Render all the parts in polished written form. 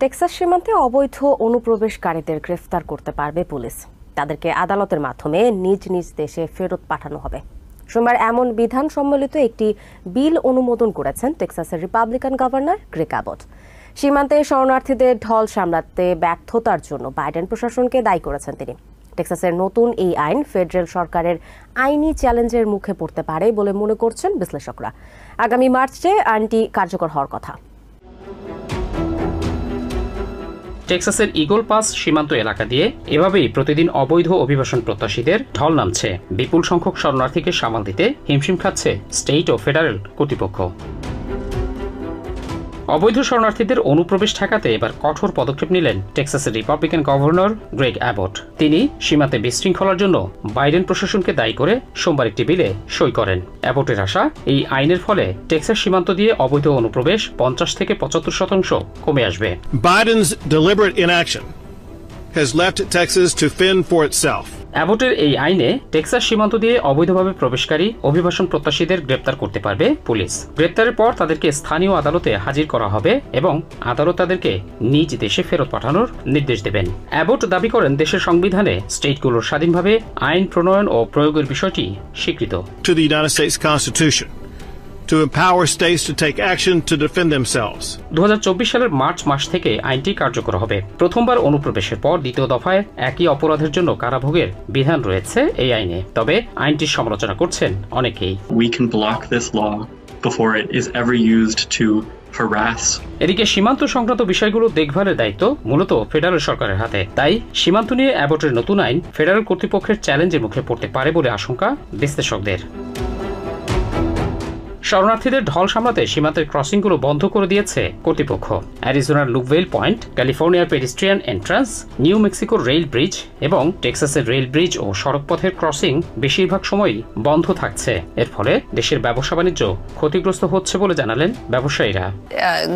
Texas সীমান্তে অবৈধ অনুপ্রবেশকারীদের গ্রেফতার করতে পারবে পুলিশ। তাদেরকে আদালতের মাধ্যমে নিজ নিজ দেশে ফেরত পাঠানো হবে। সোমবার এমন বিধান সম্বলিত একটি বিল অনুমোদন করেছেন টেক্সাসের রিপাবলিকান গভর্নর গ্রেগ অ্যাবট। সীমান্তে শরণার্থীদের ঢল সামলাতে ব্যর্থতার জন্য বাইডেন প্রশাসনকে দায়ী করেছেন তিনি। টেক্সাসের নতুন এই আইন ফেডারেল সরকারের আইনি চ্যালেঞ্জের মুখে পড়তে পারে বলে মনে করছেন বিশ্লেষকরা। আগামী মার্চে আইনটি কার্যকর হওয়ার কথা। টেক্সাসের ইগল পাস সীমান্ত এলাকা দিয়ে এভাবেই প্রতিদিন অবৈধ অভিবাসন প্রত্যাশীদের ঢল নামছে। বিপুল সংখ্যক শরণার্থীকে সামাল দিতে হিমশিম খাচ্ছে স্টেট ও ফেডারেল কর্তৃপক্ষ। অবৈধ শরণার্থীদের অনুপ্রবেশ ঠেকাতে এবার কঠোর পদক্ষেপ নিলেন টেক্সাসের রিপাবলিকান গভর্নর গ্রেগ অ্যাবট। তিনি সীমান্তে বিশৃঙ্খলার জন্য বাইডেন প্রশাসনকে দায়ী করে সোমবার একটি বিলে সই করেন। অ্যাবটের আশা, এই আইনের ফলে টেক্সাস সীমান্ত দিয়ে অবৈধ অনুপ্রবেশ 50 থেকে 75% কমে আসবে। Biden's deliberate inaction has left Texas to fend for itself. অ্যাবটের এই আইনে টেক্সাস সীমান্ত দিয়ে অবৈধভাবে প্রবেশকারী অভিবাসন প্রত্যাশীদের গ্রেপ্তার করতে পারবে পুলিশ। গ্রেপ্তারের পর তাদেরকে স্থানীয় আদালতে হাজির করা হবে এবং আদালত তাদেরকে নিজ দেশে ফেরত পাঠানোর নির্দেশ দেবেন। অ্যাবট দাবি করেন, দেশের সংবিধানে স্টেটগুলোর স্বাধীনভাবে আইন প্রণয়ন ও প্রয়োগের বিষয়টি স্বীকৃত। To the United States Constitution to empower states to take action to defend themselves. 2024 সালের মার্চ মাস থেকে আইনটি কার্যকর হবে। প্রথমবার অনুপ্রবেশের পর দ্বিতীয় দফায় একই অপরাধের জন্য কারাভোগের বিধান রয়েছে এই আইনে। তবে আইনটির সমালোচনা করছেন অনেকেই। We can block this law before it is ever used to harass. এদিকে সীমান্ত সংক্রান্ত বিষয়গুলো দেখভালের দায়িত্ব মূলত ফেডারেল সরকারের হাতে। তাই সীমান্ত নিয়ে অ্যাবটের নতুন আইন ফেডারেল কর্তৃপক্ষের চ্যালেঞ্জের মুখে পড়তে পারে বলে আশঙ্কা বিশ্লেষকদের। শরণার্থীদের ঢল সামলাতে সীমান্তের ক্রসিংগুলো বন্ধ করে দিয়েছে কর্তৃপক্ষ। অ্যারিজোনার লুকভেল পয়েন্ট, ক্যালিফোর্নিয়ার পেডিস্ট্রিয়ান এন্ট্রান্স, নিউ মেক্সিকোর রেল ব্রিজ এবং টেক্সাসের রেল ব্রিজ ও সড়কপথের ক্রসিং বেশিরভাগ সময়ই বন্ধ থাকছে। এর ফলে দেশের ব্যবসা বাণিজ্য ক্ষতিগ্রস্ত হচ্ছে বলে জানালেন ব্যবসায়ীরা।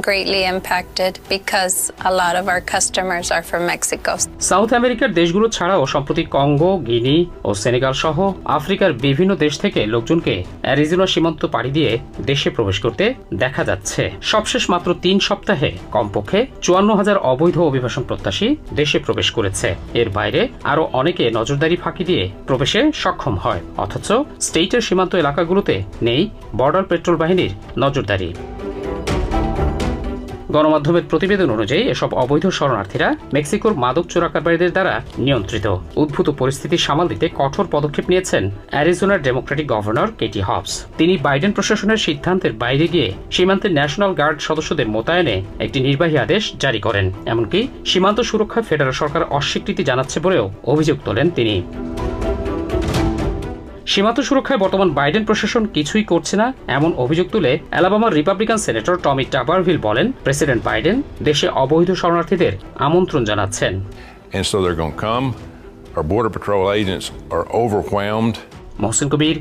Greatly impacted because a lot of our customers are from Mexico. South আমেরিকার দেশগুলো ছাড়াও সম্প্রতি কঙ্গো, গিনি ও সেনেগাল সহ আফ্রিকার বিভিন্ন দেশ থেকে লোকজনকে অ্যারিজোনা সীমান্ত পাড়ি দিয়ে দেশে প্রবেশ করতে দেখা যাচ্ছে। সবশেষ মাত্র 3 সপ্তাহে কমপক্ষে 54,000 অবৈধ অভিবাসন প্রত্যাশী দেশে প্রবেশ করেছে। এর বাইরে আরো অনেকে নজরদারি ফাঁকি দিয়ে প্রবেশে সক্ষম হয়। অথচ স্টেটের সীমান্ত এলাকাগুলোতে নেই বর্ডার পেট্রোল বাহিনীর নজরদারি। গণমাধ্যমের প্রতিবেদন অনুযায়ী এসব অবৈধ শরণার্থীরা মেক্সিকোর মাদক চোরাকারবারীদের দ্বারা নিয়ন্ত্রিত। উদ্ভূত পরিস্থিতি সামাল দিতে কঠোর পদক্ষেপ নিয়েছেন অ্যারিজোনার ডেমোক্রেটিক গভর্নর কেটি হবস। তিনি বাইডেন প্রশাসনের সিদ্ধান্তের বাইরে গিয়ে সীমান্তে ন্যাশনাল গার্ড সদস্যদের মোতায়েনে একটি নির্বাহী আদেশ জারি করেন। এমনকি সীমান্ত সুরক্ষায় ফেডারেল সরকার অস্বীকৃতি জানাচ্ছে বলেও অভিযোগ তোলেন তিনি। সীমান্ত সুরক্ষায় বর্তমান বাইডেন প্রশাসন কিছুই করছে না এমন অভিযোগ তুলে অ্যালাবামার রিপাবলিকান সেনেটর টমি টাবারভিল বলেন, প্রেসিডেন্ট বাইডেন দেশে অবৈধ শরণার্থীদের আমন্ত্রণ জানাচ্ছেন। And so they're going to come. Our border patrol agents are overwhelmed. Mohsin Kabir.